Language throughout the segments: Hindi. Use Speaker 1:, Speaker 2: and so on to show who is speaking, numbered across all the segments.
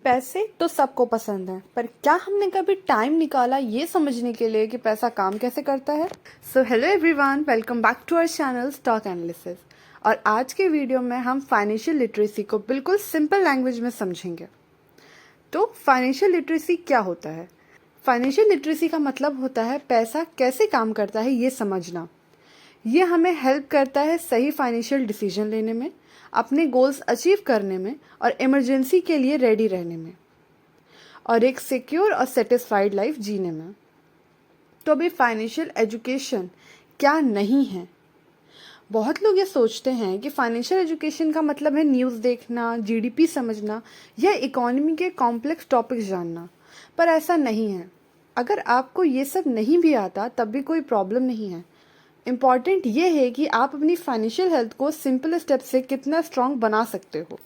Speaker 1: पैसे तो सबको पसंद है, पर क्या हमने कभी टाइम निकाला ये समझने के लिए कि पैसा काम कैसे करता है। So hello everyone, welcome back to our channel stock analysis. और आज के वीडियो में हम फाइनेंशियल लिटरेसी को बिल्कुल सिंपल लैंग्वेज में समझेंगे। तो फाइनेंशियल लिटरेसी क्या होता है? फाइनेंशियल लिटरेसी का मतलब होता है पैसा कैसे काम करता है ये समझना। ये हमें हेल्प करता है सही फाइनेंशियल डिसीजन लेने में, अपने गोल्स अचीव करने में और इमरजेंसी के लिए रेडी रहने में, और एक सिक्योर और सेटिस्फाइड लाइफ जीने में। तो अभी फाइनेंशियल एजुकेशन क्या नहीं है? बहुत लोग ये सोचते हैं कि फाइनेंशियल एजुकेशन का मतलब है न्यूज़ देखना, जीडीपी समझना या इकोनॉमी के कॉम्प्लेक्स टॉपिक्स जानना, पर ऐसा नहीं है। अगर आपको ये सब नहीं भी आता तब भी कोई प्रॉब्लम नहीं है। इम्पॉर्टेंट ये है कि आप अपनी फाइनेंशियल हेल्थ को सिंपल स्टेप से कितना स्ट्रॉन्ग बना सकते हो।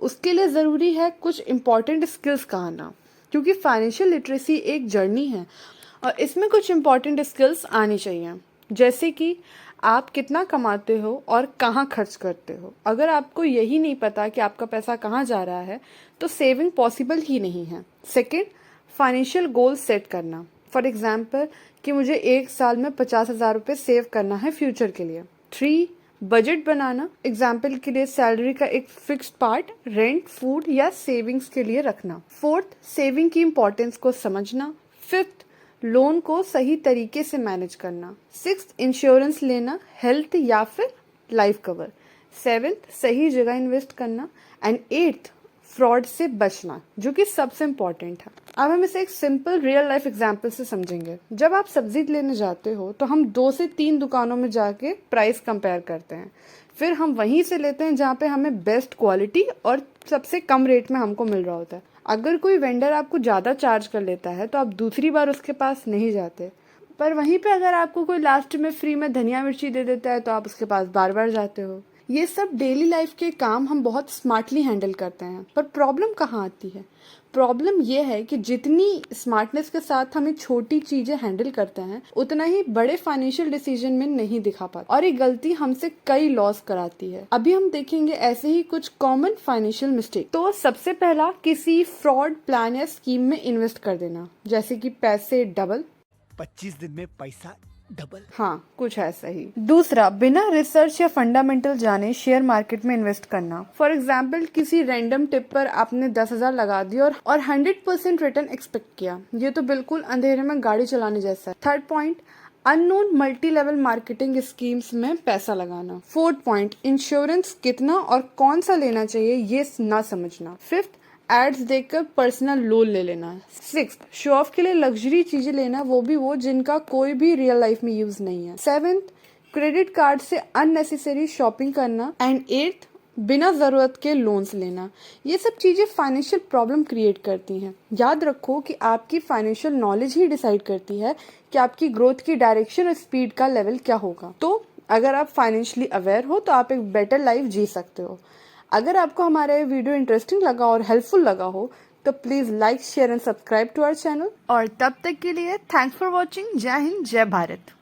Speaker 1: उसके लिए ज़रूरी है कुछ इम्पॉर्टेंट स्किल्स का आना, क्योंकि फाइनेंशियल लिटरेसी एक जर्नी है और इसमें कुछ इम्पॉर्टेंट स्किल्स आनी चाहिए, जैसे कि आप कितना कमाते हो और कहाँ खर्च करते हो। अगर आपको यही नहीं पता कि आपका पैसा कहाँ जा रहा है तो सेविंग पॉसिबल ही नहीं है। सेकेंड, फाइनेंशियल गोल सेट करना। फॉर एग्जाम्पल कि मुझे एक साल में 50,000 रुपये सेव करना है फ्यूचर के लिए। 3, बजट बनाना। एग्जाम्पल के लिए सैलरी का एक फिक्स्ड पार्ट रेंट, फूड या सेविंग्स के लिए रखना। 4th, सेविंग की इम्पोर्टेंस को समझना। 5th, लोन को सही तरीके से मैनेज करना। 6th, इंश्योरेंस लेना, हेल्थ या फिर लाइफ कवर। 7th, सही जगह इन्वेस्ट करना। एंड 8th, फ्रॉड से बचना, जो कि सबसे इम्पॉर्टेंट है। अब हम इसे एक सिंपल रियल लाइफ एग्जाम्पल से समझेंगे। जब आप सब्जी लेने जाते हो तो हम 2 से 3 दुकानों में जाके प्राइस कंपेयर करते हैं, फिर हम वहीं से लेते हैं जहाँ पे हमें बेस्ट क्वालिटी और सबसे कम रेट में हमको मिल रहा होता है। अगर कोई वेंडर आपको ज़्यादा चार्ज कर लेता है तो आप दूसरी बार उसके पास नहीं जाते, पर वहीं पे अगर आपको कोई लास्ट में फ्री में धनिया मिर्ची दे देता है तो आप उसके पास बार बार जाते हो। ये सब डेली लाइफ के काम हम बहुत स्मार्टली हैंडल करते हैं, पर प्रॉब्लम कहाँ आती है? प्रॉब्लम ये है कि जितनी स्मार्टनेस के साथ हम ये छोटी चीजें हैंडल करते हैं उतना ही बड़े फाइनेंशियल डिसीजन में नहीं दिखा पाते, और ये गलती हमसे कई लॉस कराती है। अभी हम देखेंगे ऐसे ही कुछ कॉमन फाइनेंशियल मिस्टेक। तो सबसे पहला, किसी फ्रॉड प्लान या स्कीम में इन्वेस्ट कर देना, जैसे कि पैसे डबल,
Speaker 2: 25 दिन में पैसा डबल।
Speaker 1: हाँ, कुछ ऐसा ही। दूसरा, बिना रिसर्च या फंडामेंटल जाने शेयर मार्केट में इन्वेस्ट करना। फॉर एग्जाम्पल, किसी रैंडम टिप पर आपने 10,000 लगा दिया और 100% रिटर्न एक्सपेक्ट किया। ये तो बिल्कुल अंधेरे में गाड़ी चलाने जैसा है। Third point, unknown multi level marketing schemes में पैसा लगाना। 4th पॉइंट, इंश्योरेंस कितना और कौन सा लेना चाहिए ये ना समझना। 5th, एड्स देखकर पर्सनल लोन ले लेना। 6th, शो ऑफ के लिए लग्जरी चीजें लेना, वो भी वो जिनका कोई भी रियल लाइफ में यूज नहीं है। 7th, क्रेडिट कार्ड से अननेसेसरी शॉपिंग करना। एंड 8th, बिना जरूरत के लोन्स लेना। ये सब चीजें फाइनेंशियल प्रॉब्लम क्रिएट करती हैं। याद रखो कि आपकी फाइनेंशियल नॉलेज ही डिसाइड करती है कि आपकी ग्रोथ की डायरेक्शन और स्पीड का लेवल क्या होगा। तो अगर आप फाइनेंशियली अवेयर हो तो आप एक बेटर लाइफ जी सकते हो। अगर आपको हमारा ये वीडियो इंटरेस्टिंग लगा और हेल्पफुल लगा हो तो please like, share and subscribe to our channel. और तब तक के लिए थैंक्स फॉर वॉचिंग। जय हिंद, जय भारत।